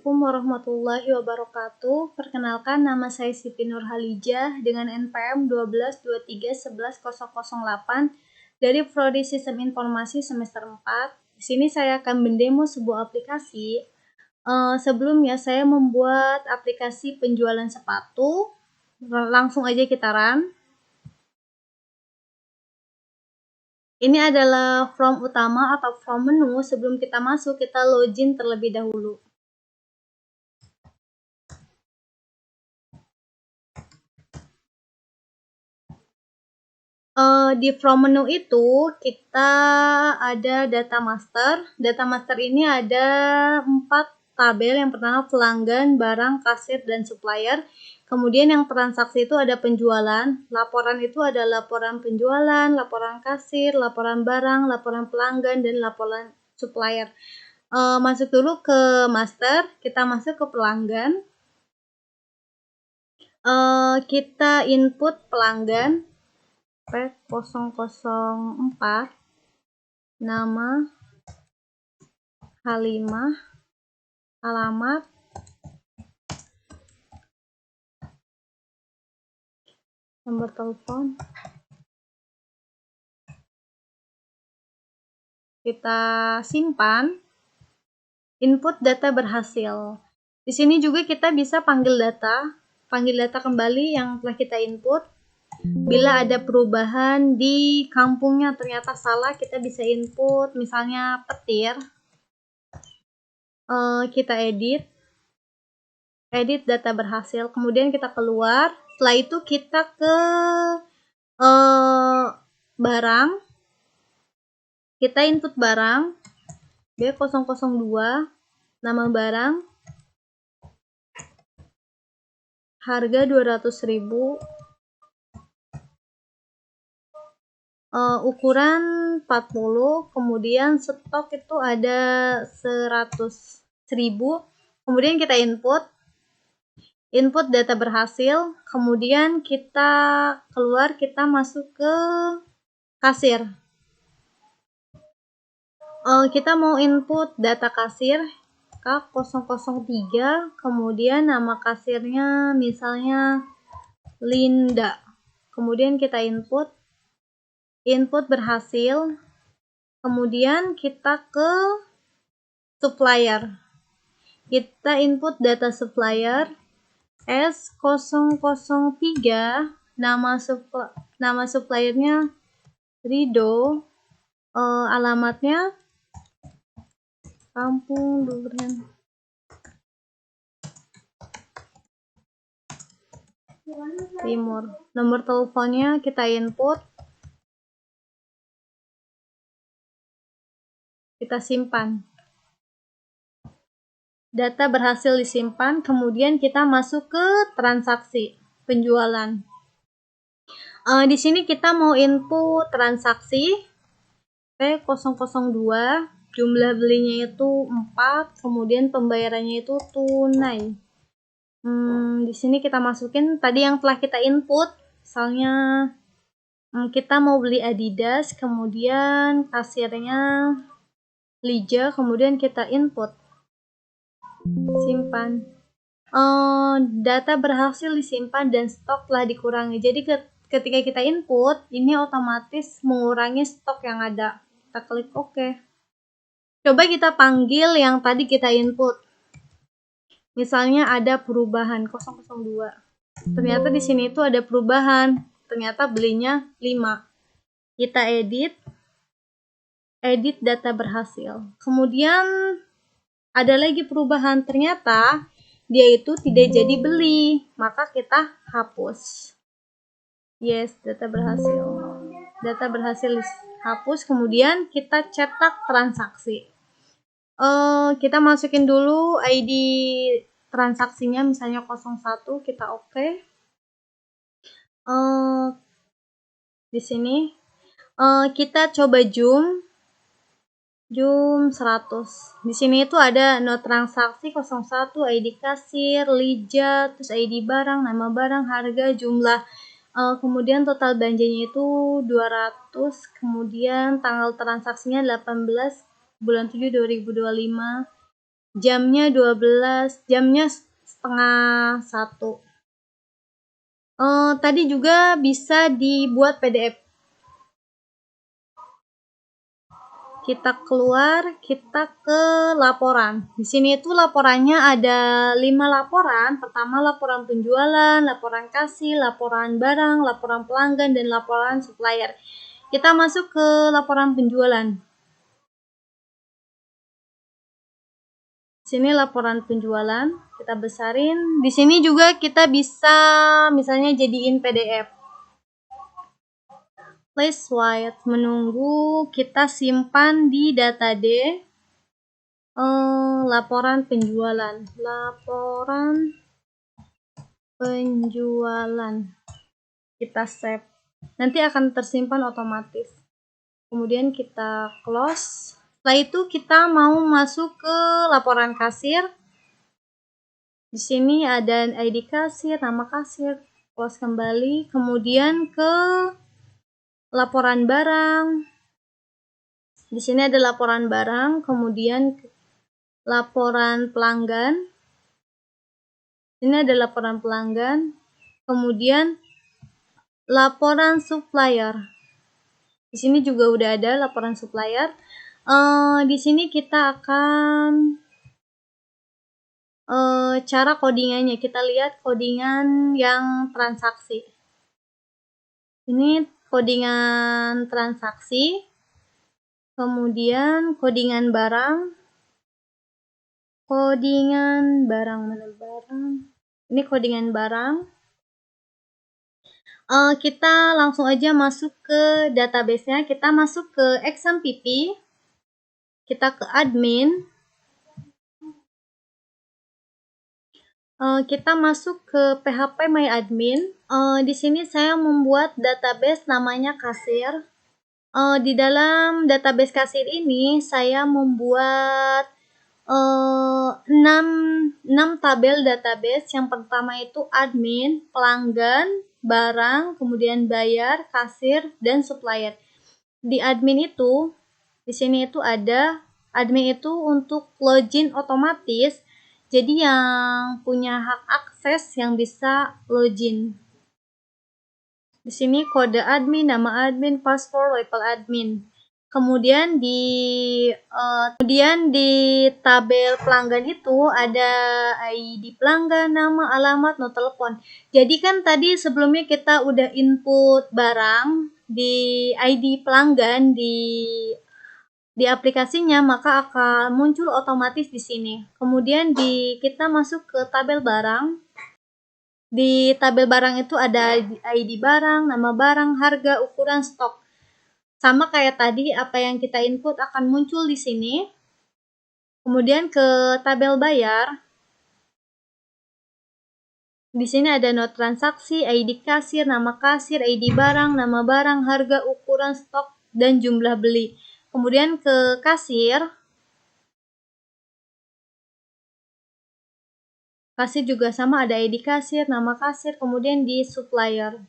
Assalamualaikum warahmatullahi wabarakatuh. Perkenalkan, nama saya Siti Nurhalijah dengan NPM 1223111008 dari Prodi Sistem Informasi semester 4. Di sini saya akan mendemo sebuah aplikasi. Sebelumnya saya membuat aplikasi penjualan sepatu. Langsung aja kita run. Ini adalah form utama atau form menu. Sebelum kita masuk, kita login terlebih dahulu. Di form menu itu kita ada data master. Data master ini ada 4 tabel. Yang pertama pelanggan, barang, kasir, dan supplier. Kemudian yang transaksi itu ada penjualan. Laporan itu ada laporan penjualan, laporan kasir, laporan barang, laporan pelanggan, dan laporan supplier. Masuk dulu ke master. Kita masuk ke pelanggan. Kita input pelanggan P004, nama, Halimah, alamat, nomor telepon. Kita simpan. Input data berhasil. Di sini juga kita bisa panggil data kembali yang telah kita input. Bila ada perubahan di kampungnya ternyata salah, kita bisa input misalnya petir. Kita edit data berhasil, kemudian kita keluar. Setelah itu kita ke barang. Kita input barang B002, nama barang, harga 200.000, ukuran 40, kemudian stok itu ada 100.000. Kemudian kita input data berhasil, kemudian kita keluar, kita masuk ke kasir. Kita mau input data kasir K003, kemudian nama kasirnya misalnya Linda. Kemudian kita input berhasil. Kemudian kita ke supplier. Kita input data supplier S003, nama suppliernya Rido, alamatnya Kampung Duren Timur. Nomor teleponnya kita input. Kita simpan. Data berhasil disimpan, kemudian kita masuk ke transaksi penjualan. Di sini kita mau input transaksi P002, jumlah belinya itu 4, kemudian pembayarannya itu tunai. Di sini kita masukin tadi yang telah kita input. Misalnya kita mau beli Adidas, kemudian kasirnya Lija, kemudian kita input. Simpan. Data berhasil disimpan dan stok telah dikurangi. Jadi ketika kita input, ini otomatis mengurangi stok yang ada. Kita klik OK. Coba kita panggil yang tadi kita input. Misalnya ada perubahan 002. Ternyata di sini itu ada perubahan. Ternyata belinya 5. Kita edit data berhasil. Kemudian ada lagi perubahan. Ternyata dia itu tidak jadi beli. Maka kita hapus. Yes, data berhasil. Data berhasil hapus. Kemudian kita cetak transaksi. Kita masukin dulu ID transaksinya, misalnya 01, kita OK. Di sini kita coba zoom 100. Di sini itu ada no transaksi 01, ID kasir, Lija, terus ID barang, nama barang, harga, jumlah. Kemudian total belanjanya itu 200, kemudian tanggal transaksinya 18 bulan 7 2025. jamnya 12, jamnya setengah 1. Tadi juga bisa dibuat PDF. Kita keluar, kita ke laporan. Di sini itu laporannya ada 5 laporan. Pertama laporan penjualan, laporan kasir, laporan barang, laporan pelanggan, dan laporan supplier. Kita masuk ke laporan penjualan. Sini laporan penjualan, kita besarin. Di sini juga kita bisa misalnya jadiin PDF. Please wait, menunggu, kita simpan di data D. Laporan penjualan, kita save, nanti akan tersimpan otomatis. Kemudian kita close. Setelah itu kita mau masuk ke laporan kasir. Di sini ada ID kasir, nama kasir, close kembali. Kemudian ke laporan barang. Di sini ada laporan barang, kemudian laporan pelanggan. Ini ada laporan pelanggan, kemudian laporan supplier. Di sini juga udah ada laporan supplier. Di sini kita akan cara codingannya. Kita lihat codingan yang transaksi. Ini codingan transaksi, kemudian codingan barang. Mana barang? Ini codingan barang. Kita langsung aja masuk ke database-nya. Kita masuk ke XMPP. Kita ke admin. Kita masuk ke PHP My Admin. Di sini saya membuat database namanya kasir. Di dalam database kasir ini saya membuat 6 tabel database. Yang pertama itu admin, pelanggan, barang, kemudian bayar, kasir, dan supplier. Di admin itu, di sini itu ada admin itu untuk login otomatis. Jadi yang punya hak akses yang bisa login. Di sini kode admin, nama admin, password, label admin. Kemudian di tabel pelanggan itu ada ID pelanggan, nama, alamat, nomor telepon. Jadi kan tadi sebelumnya kita udah input barang di ID pelanggan di aplikasinya, maka akan muncul otomatis di sini. Kemudian kita masuk ke tabel barang. Di tabel barang itu ada ID barang, nama barang, harga, ukuran, stok. Sama kayak tadi, apa yang kita input akan muncul di sini. Kemudian ke tabel bayar. Di sini ada not transaksi, ID kasir, nama kasir, ID barang, nama barang, harga, ukuran, stok, dan jumlah beli. Kemudian ke kasir. Kasir juga sama, ada ID kasir, nama kasir, kemudian di supplier.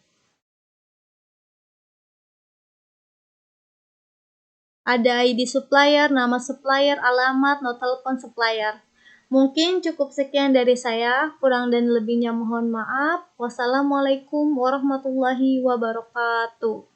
Ada ID supplier, nama supplier, alamat, nomor telepon supplier. Mungkin cukup sekian dari saya, kurang dan lebihnya mohon maaf. Wassalamualaikum warahmatullahi wabarakatuh.